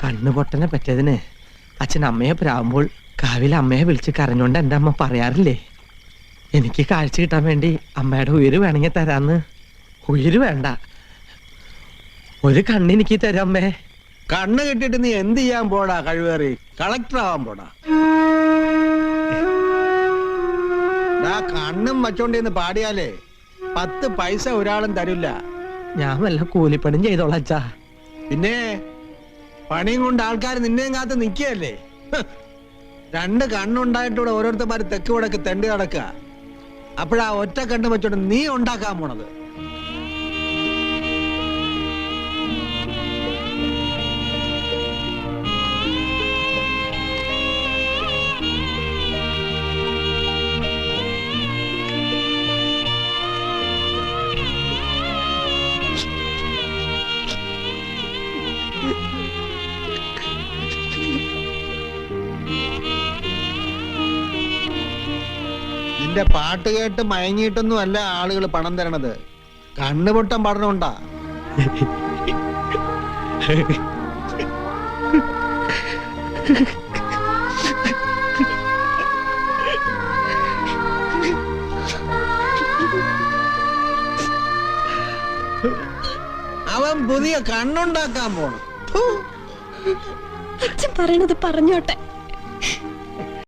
കണ്ണു പൊട്ടനെ പറ്റിയതിന് അച്ഛൻ അമ്മയെ പ്രാവുമ്പോൾ കാവിലെ അമ്മയെ വിളിച്ച് കരഞ്ഞോണ്ട് എൻ്റെ അമ്മ പറയാറില്ലേ, എനിക്ക് കാഴ്ച കിട്ടാൻ വേണ്ടി അമ്മയുടെ ഉയിര് വേണമെങ്കിൽ തരാന്ന്. ഉയിര് വേണ്ട, ഒരു കണ്ണെനിക്ക് തരാം അമ്മേ. കണ്ണ് കിട്ടിയിട്ട് നീ എന്ത് ചെയ്യാൻ പോടാ? കഴിവേറി കളക്ടർ ആവാൻ പോടാ. കണ്ണും വച്ചോണ്ടിന്ന് പാടിയാലേ 10 പൈസ ഒരാളും തരില്ല. ഞാൻ വല്ല കൂലിപ്പണിയും ചെയ്തോളാം അച്ഛാ. പിന്നെ പണിയും കൊണ്ട് ആൾക്കാർ നിന്നെയും കാത്ത് നിൽക്കുകയല്ലേ. 2 കണ്ണുണ്ടായിട്ടൂടെ ഓരോരുത്തന്മാര് തെക്ക് വടക്ക് തെണ്ടി നടക്കുക. അപ്പോഴാ ഒറ്റ കണ്ണ് വെച്ചോണ്ട് നീ ഉണ്ടാക്കാൻ പോണത്. നിന്റെ പാട്ട് കേട്ട് മയങ്ങിയിട്ടൊന്നും അല്ല ആളുകൾ പണം തരണത്, കണ്ണുപൊട്ടം പഠനമുണ്ടാ. അവൻ പുതിയ കണ്ണുണ്ടാക്കാൻ പോണം. അച്ഛൻ പറയണത് പറഞ്ഞോട്ടെ.